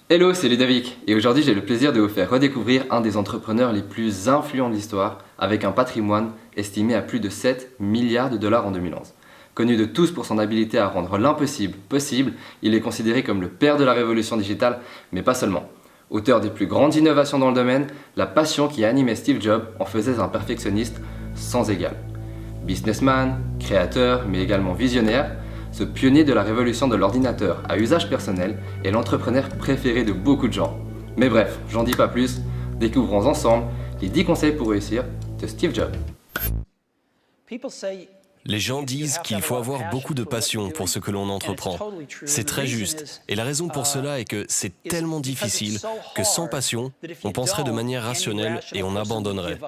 Hello, c'est Ludovic et aujourd'hui j'ai le plaisir de vous faire redécouvrir un des entrepreneurs les plus influents de l'histoire avec un patrimoine estimé à plus de 7 milliards de dollars en 2011. Connu de tous pour son habileté à rendre l'impossible possible, il est considéré comme le père de la révolution digitale, mais pas seulement. Auteur des plus grandes innovations dans le domaine, la passion qui animait Steve Jobs en faisait un perfectionniste sans égal. Businessman, créateur, mais également visionnaire, ce pionnier de la révolution de l'ordinateur à usage personnel est l'entrepreneur préféré de beaucoup de gens. Mais bref, j'en dis pas plus, découvrons ensemble les 10 conseils pour réussir de Steve Jobs. Les gens disent qu'il faut avoir beaucoup de passion pour ce que l'on entreprend. C'est très juste. Et la raison pour cela est que c'est tellement difficile que sans passion, on penserait de manière rationnelle et on abandonnerait.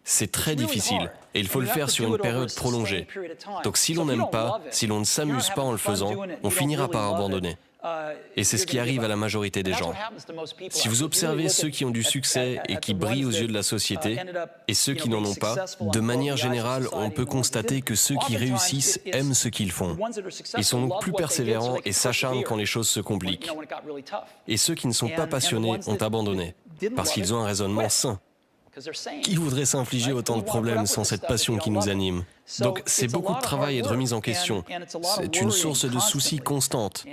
C'est très difficile et il faut le faire sur une période prolongée. Donc si l'on n'aime pas, si l'on ne s'amuse pas en le faisant, on finira par abandonner. Et c'est ce qui arrive à la majorité des gens. Si vous observez ceux qui ont du succès et qui brillent aux yeux de la société, et ceux qui n'en ont pas, de manière générale, on peut constater que ceux qui réussissent aiment ce qu'ils font. Ils sont donc plus persévérants et s'acharnent quand les choses se compliquent. Et ceux qui ne sont pas passionnés ont abandonné, parce qu'ils ont un raisonnement sain. Qui voudrait s'infliger autant de problèmes sans cette passion qui nous anime? Donc c'est beaucoup de travail et de remise en question. C'est une source de soucis constante.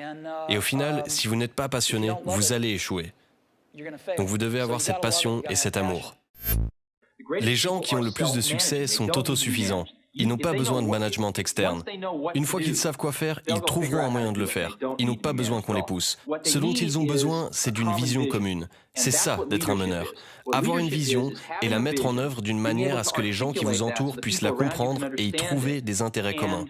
Et au final, si vous n'êtes pas passionné, vous allez échouer. Donc vous devez avoir cette passion et cet amour. Les gens qui ont le plus de succès sont autosuffisants. Ils n'ont pas besoin de management externe. Une fois qu'ils savent quoi faire, ils trouveront un moyen de le faire. Ils n'ont pas besoin qu'on les pousse. Ce dont ils ont besoin, c'est d'une vision commune. C'est ça, d'être un meneur. Avoir une vision et la mettre en œuvre d'une manière à ce que les gens qui vous entourent puissent la comprendre et y trouver des intérêts communs.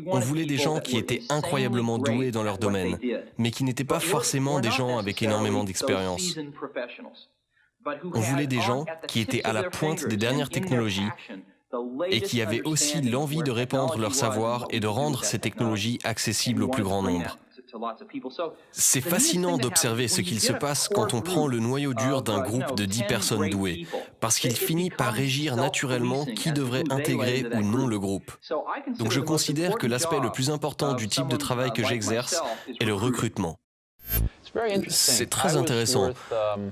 On voulait des gens qui étaient incroyablement doués dans leur domaine, mais qui n'étaient pas forcément des gens avec énormément d'expérience. On voulait des gens qui étaient à la pointe des dernières technologies et qui avaient aussi l'envie de répandre leur savoir et de rendre ces technologies accessibles au plus grand nombre. C'est fascinant d'observer ce qu'il se passe quand on prend le noyau dur d'un groupe de 10 personnes douées, parce qu'il finit par régir naturellement qui devrait intégrer ou non le groupe. Donc je considère que l'aspect le plus important du type de travail que j'exerce est le recrutement. C'est très intéressant.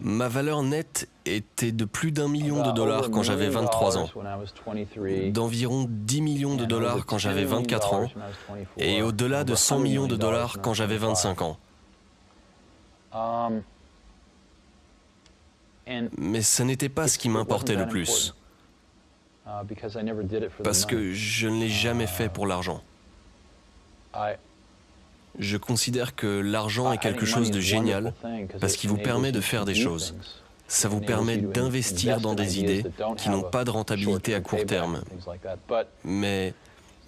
Ma valeur nette était de plus d'1 million de dollars quand j'avais 23 ans, d'environ 10 millions de dollars quand j'avais 24 ans, et au-delà de 100 millions de dollars quand j'avais 25 ans. Mais ça n'était pas ce qui m'importait le plus, parce que je ne l'ai jamais fait pour l'argent. Je considère que l'argent est quelque chose de génial parce qu'il vous permet de faire des choses. Ça vous permet d'investir dans des idées qui n'ont pas de rentabilité à court terme. Mais,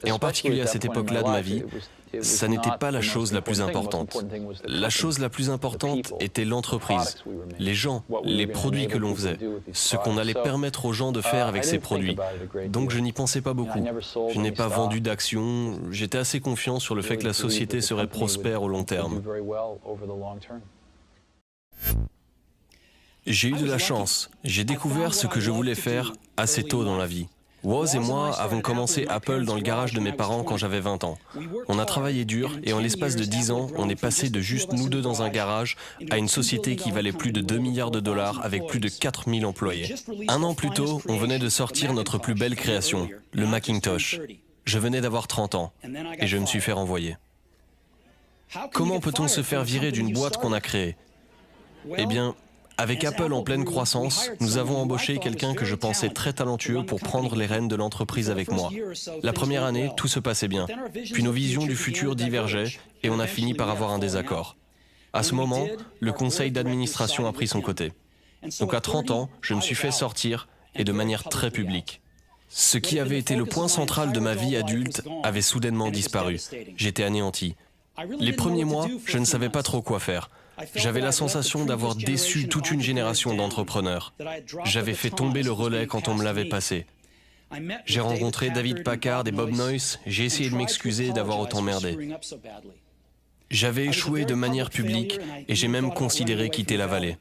et en particulier à cette époque-là de ma vie, ça n'était pas la chose la plus importante. La chose la plus importante était l'entreprise, les gens, les produits que l'on faisait, ce qu'on allait permettre aux gens de faire avec ces produits. Donc je n'y pensais pas beaucoup. Je n'ai pas vendu d'actions, j'étais assez confiant sur le fait que la société serait prospère au long terme. J'ai eu de la chance, j'ai découvert ce que je voulais faire assez tôt dans la vie. Woz et moi avons commencé Apple dans le garage de mes parents quand j'avais 20 ans. On a travaillé dur et en l'espace de 10 ans, on est passé de juste nous deux dans un garage à une société qui valait plus de 2 milliards de dollars avec plus de 4000 employés. Un an plus tôt, on venait de sortir notre plus belle création, le Macintosh. Je venais d'avoir 30 ans et je me suis fait renvoyer. Comment peut-on se faire virer d'une boîte qu'on a créée? Eh bien, avec Apple en pleine croissance, nous avons embauché quelqu'un que je pensais très talentueux pour prendre les rênes de l'entreprise avec moi. La première année, tout se passait bien. Puis nos visions du futur divergeaient et on a fini par avoir un désaccord. À ce moment, le conseil d'administration a pris son côté. Donc à 30 ans, je me suis fait sortir et de manière très publique. Ce qui avait été le point central de ma vie adulte avait soudainement disparu. J'étais anéanti. Les premiers mois, je ne savais pas trop quoi faire. J'avais la sensation d'avoir déçu toute une génération d'entrepreneurs. J'avais fait tomber le relais quand on me l'avait passé. J'ai rencontré David Packard et Bob Noyce, j'ai essayé de m'excuser d'avoir autant merdé. J'avais échoué de manière publique et j'ai même considéré quitter la vallée.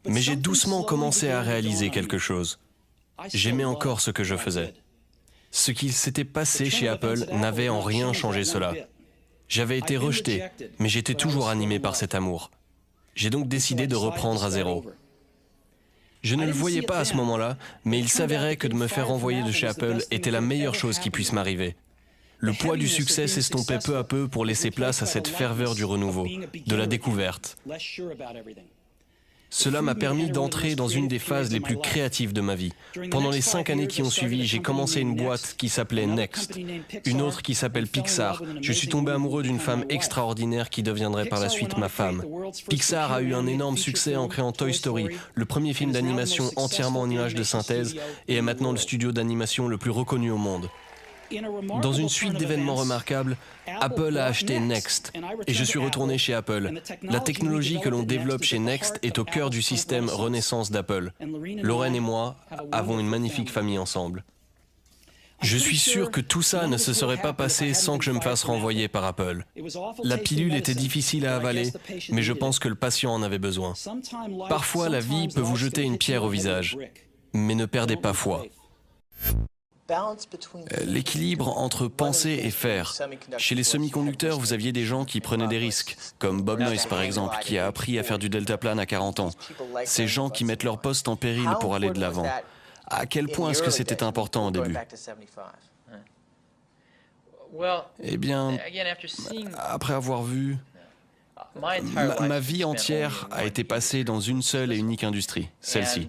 Mais j'ai doucement commencé à réaliser quelque chose. J'aimais encore ce que je faisais. Ce qu'il s'était passé chez Apple n'avait en rien changé cela. J'avais été rejeté, mais j'étais toujours animé par cet amour. J'ai donc décidé de reprendre à zéro. Je ne le voyais pas à ce moment-là, mais il s'avérait que de me faire renvoyer de chez Apple était la meilleure chose qui puisse m'arriver. Le poids du succès s'estompait peu à peu pour laisser place à cette ferveur du renouveau, de la découverte. Cela m'a permis d'entrer dans une des phases les plus créatives de ma vie. Pendant les 5 années qui ont suivi, j'ai commencé une boîte qui s'appelait Next, une autre qui s'appelle Pixar. Je suis tombé amoureux d'une femme extraordinaire qui deviendrait par la suite ma femme. Pixar a eu un énorme succès en créant Toy Story, le premier film d'animation entièrement en images de synthèse, et est maintenant le studio d'animation le plus reconnu au monde. Dans une suite d'événements remarquables, Apple a acheté Next et je suis retourné chez Apple. La technologie que l'on développe chez Next est au cœur du système Renaissance d'Apple. Lorraine et moi avons une magnifique famille ensemble. Je suis sûr que tout ça ne se serait pas passé sans que je me fasse renvoyer par Apple. La pilule était difficile à avaler, mais je pense que le patient en avait besoin. Parfois, la vie peut vous jeter une pierre au visage, mais ne perdez pas foi. L'équilibre entre penser et faire. Chez les semi-conducteurs, vous aviez des gens qui prenaient des risques, comme Bob Noyce par exemple, qui a appris à faire du deltaplane à 40 ans. Ces gens qui mettent leur poste en péril pour aller de l'avant. À quel point est-ce que c'était important au début? Eh bien, après avoir vu... Ma vie entière a été passée dans une seule et unique industrie, celle-ci.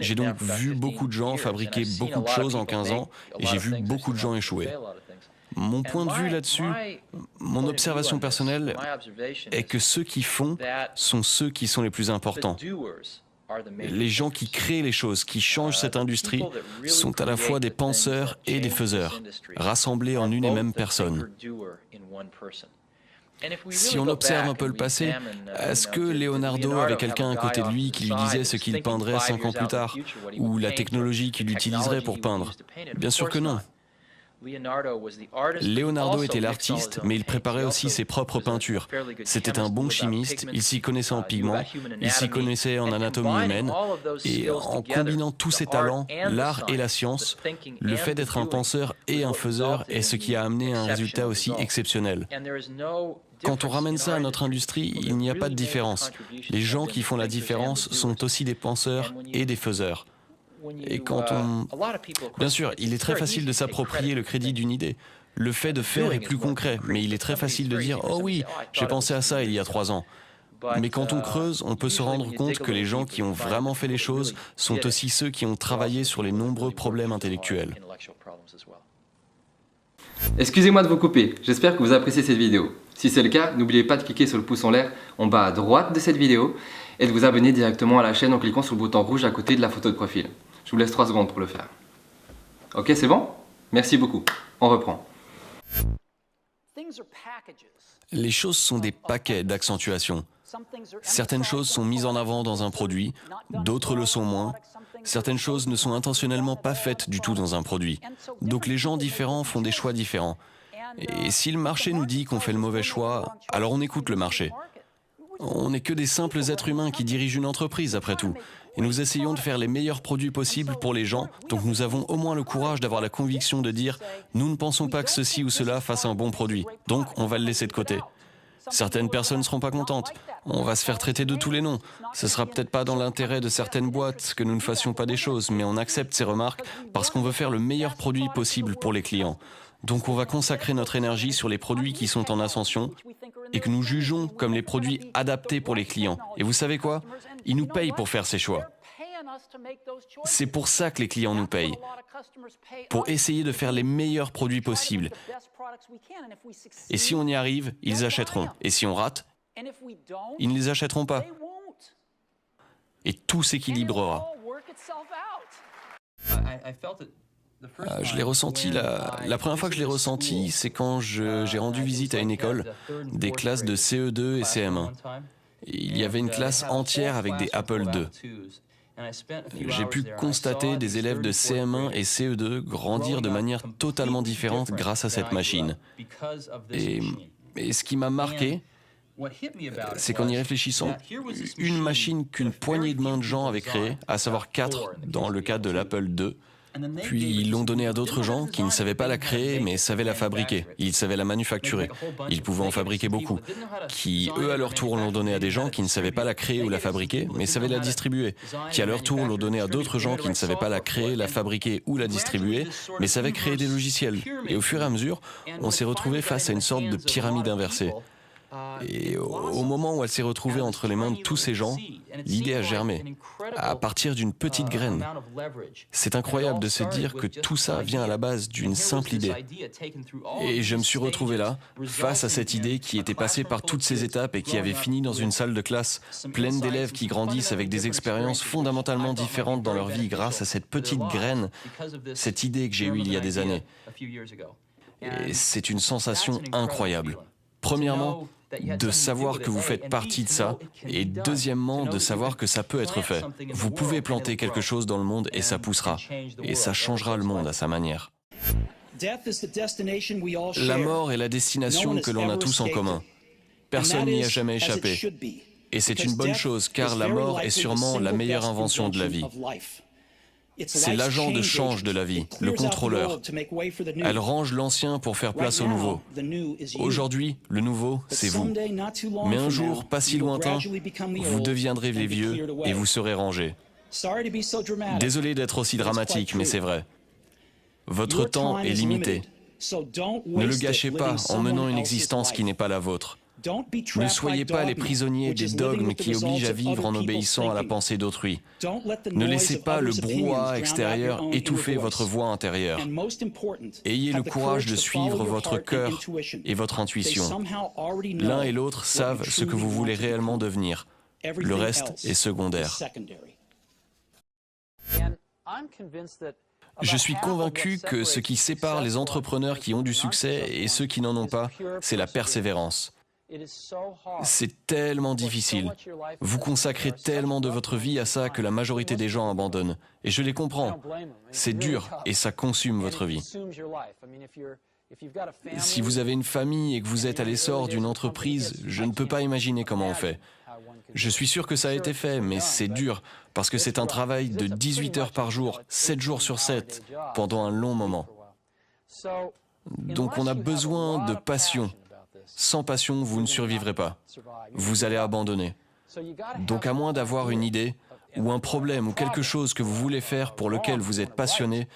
J'ai donc vu beaucoup de gens fabriquer beaucoup de choses en 15 ans et j'ai vu beaucoup de gens échouer. Mon point de vue là-dessus, mon observation personnelle est que ceux qui font sont ceux qui sont les plus importants. Les gens qui créent les choses, qui changent cette industrie, sont à la fois des penseurs et des faiseurs, rassemblés en une et même personne. Si on observe un peu le passé, est-ce que Leonardo avait quelqu'un à côté de lui qui lui disait ce qu'il peindrait 5 ans plus tard, ou la technologie qu'il utiliserait pour peindre? Bien sûr que non. Leonardo était l'artiste, mais il préparait aussi ses propres peintures. C'était un bon chimiste, il s'y connaissait en pigments, il s'y connaissait en anatomie humaine, et en combinant tous ses talents, l'art et la science, le fait d'être un penseur et un faiseur est ce qui a amené un résultat aussi exceptionnel. Quand on ramène ça à notre industrie, il n'y a pas de différence. Les gens qui font la différence sont aussi des penseurs et des faiseurs. Et quand on... Bien sûr, il est très facile de s'approprier le crédit d'une idée. Le fait de faire est plus concret, mais il est très facile de dire « Oh oui, j'ai pensé à ça il y a 3 ans ». Mais quand on creuse, on peut se rendre compte que les gens qui ont vraiment fait les choses sont aussi ceux qui ont travaillé sur les nombreux problèmes intellectuels. Excusez-moi de vous couper, j'espère que vous appréciez cette vidéo. Si c'est le cas, n'oubliez pas de cliquer sur le pouce en l'air en bas à droite de cette vidéo et de vous abonner directement à la chaîne en cliquant sur le bouton rouge à côté de la photo de profil. Je vous laisse 3 secondes pour le faire. Ok, c'est bon? Merci beaucoup. On reprend. Les choses sont des paquets d'accentuation. Certaines choses sont mises en avant dans un produit, d'autres le sont moins. Certaines choses ne sont intentionnellement pas faites du tout dans un produit. Donc les gens différents font des choix différents. Et si le marché nous dit qu'on fait le mauvais choix, alors on écoute le marché. On n'est que des simples êtres humains qui dirigent une entreprise après tout. Et nous essayons de faire les meilleurs produits possibles pour les gens, donc nous avons au moins le courage d'avoir la conviction de dire « Nous ne pensons pas que ceci ou cela fasse un bon produit, donc on va le laisser de côté ». Certaines personnes ne seront pas contentes. On va se faire traiter de tous les noms. Ce sera peut-être pas dans l'intérêt de certaines boîtes que nous ne fassions pas des choses, mais on accepte ces remarques parce qu'on veut faire le meilleur produit possible pour les clients. Donc on va consacrer notre énergie sur les produits qui sont en ascension et que nous jugeons comme les produits adaptés pour les clients. Et vous savez quoi? Ils nous payent pour faire ces choix. C'est pour ça que les clients nous payent, pour essayer de faire les meilleurs produits possibles. Et si on y arrive, ils achèteront. Et si on rate, ils ne les achèteront pas. Et tout s'équilibrera. Je l'ai ressenti, la première fois que je l'ai ressenti, c'est quand j'ai rendu visite à une école, des classes de CE2 et CM1. Il y avait une classe entière avec des Apple II. J'ai pu constater des élèves de CM1 et CE2 grandir de manière totalement différente grâce à cette machine. Et ce qui m'a marqué, c'est qu'en y réfléchissant, une machine qu'une poignée de mains de gens avaient créée, à savoir 4 dans le cas de l'Apple II, Puis ils l'ont donnée à d'autres gens qui ne savaient pas la créer, mais savaient la fabriquer. Ils savaient la manufacturer. Ils pouvaient en fabriquer beaucoup. Qui, eux, à leur tour, l'ont donnée à des gens qui ne savaient pas la créer ou la fabriquer, mais savaient la distribuer. Qui, à leur tour, l'ont donnée à d'autres gens qui ne savaient pas la créer, la fabriquer ou la distribuer, mais savaient créer des logiciels. Et au fur et à mesure, on s'est retrouvé face à une sorte de pyramide inversée. Et au moment où elle s'est retrouvée entre les mains de tous ces gens, l'idée a germé, à partir d'une petite graine. C'est incroyable de se dire que tout ça vient à la base d'une simple idée. Et je me suis retrouvé là, face à cette idée qui était passée par toutes ces étapes et qui avait fini dans une salle de classe pleine d'élèves qui grandissent avec des expériences fondamentalement différentes dans leur vie grâce à cette petite graine, cette idée que j'ai eue il y a des années. Et c'est une sensation incroyable. Premièrement, de savoir que vous faites partie de ça, et deuxièmement, de savoir que ça peut être fait. Vous pouvez planter quelque chose dans le monde et ça poussera, et ça changera le monde à sa manière. La mort est la destination que l'on a tous en commun. Personne n'y a jamais échappé. Et c'est une bonne chose, car la mort est sûrement la meilleure invention de la vie. C'est l'agent de change de la vie, le contrôleur. Elle range l'ancien pour faire place au nouveau. Aujourd'hui, le nouveau, c'est vous. Mais un jour, pas si lointain, vous deviendrez les vieux et vous serez rangés. Désolé d'être aussi dramatique, mais c'est vrai. Votre temps est limité. Ne le gâchez pas en menant une existence qui n'est pas la vôtre. Ne soyez pas les prisonniers des dogmes qui obligent à vivre en obéissant à la pensée d'autrui. Ne laissez pas le brouhaha extérieur étouffer votre voix intérieure. Ayez le courage de suivre votre cœur et votre intuition. L'un et l'autre savent ce que vous voulez réellement devenir. Le reste est secondaire. Je suis convaincu que ce qui sépare les entrepreneurs qui ont du succès et ceux qui n'en ont pas, c'est la persévérance. C'est tellement difficile. Vous consacrez tellement de votre vie à ça que la majorité des gens abandonnent. Et je les comprends. C'est dur et ça consume votre vie. Si vous avez une famille et que vous êtes à l'essor d'une entreprise, je ne peux pas imaginer comment on fait. Je suis sûr que ça a été fait, mais c'est dur parce que c'est un travail de 18 heures par jour, 7 jours sur 7, pendant un long moment. Donc on a besoin de passion. Sans passion, vous ne survivrez pas. Vous allez abandonner. Donc à moins d'avoir une idée, ou un problème, ou quelque chose que vous voulez faire pour lequel vous êtes passionné,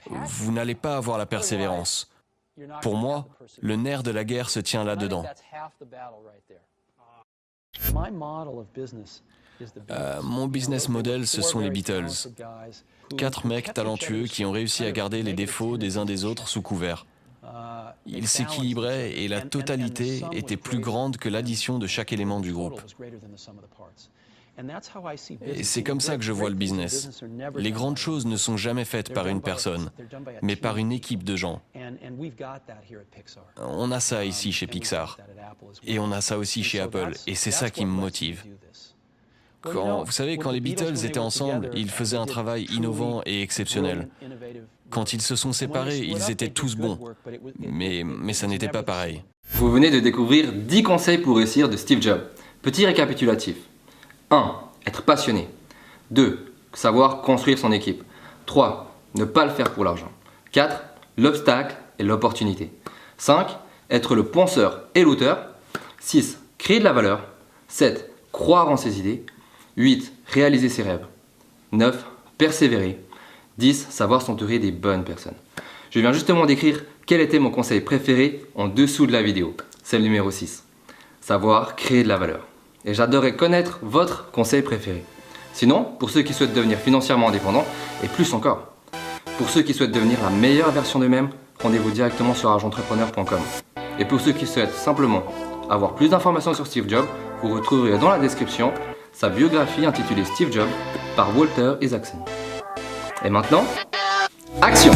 vous n'allez pas avoir la persévérance. Pour moi, le nerf de la guerre se tient là-dedans. Mon business model, ce sont les Beatles. 4 mecs talentueux qui ont réussi à garder les défauts des uns des autres sous couvert. Ils s'équilibraient et la totalité était plus grande que l'addition de chaque élément du groupe. Et c'est comme ça que je vois le business. Les grandes choses ne sont jamais faites par une personne, mais par une équipe de gens. On a ça ici chez Pixar, et on a ça aussi chez Apple, et c'est ça qui me motive. Vous savez, quand les Beatles étaient ensemble, ils faisaient un travail innovant et exceptionnel. Quand ils se sont séparés, ils étaient tous bons, mais ça n'était pas pareil. Vous venez de découvrir 10 conseils pour réussir de Steve Jobs. Petit récapitulatif. 1. Être passionné. 2. Savoir construire son équipe. 3. Ne pas le faire pour l'argent. 4. L'obstacle et l'opportunité. 5. Être le penseur et l'auteur. 6. Créer de la valeur. 7. Croire en ses idées. 8. Réaliser ses rêves. 9. Persévérer. 10. Savoir s'entourer des bonnes personnes. Je viens justement d'écrire quel était mon conseil préféré en dessous de la vidéo. C'est le numéro 6. Savoir créer de la valeur. Et j'adorerais connaître votre conseil préféré. Sinon, pour ceux qui souhaitent devenir financièrement indépendants, et plus encore, pour ceux qui souhaitent devenir la meilleure version d'eux-mêmes, rendez-vous directement sur argentrepreneur.com. Et pour ceux qui souhaitent simplement avoir plus d'informations sur Steve Jobs, vous retrouverez dans la description sa biographie intitulée Steve Jobs par Walter Isaacson. Et maintenant, action!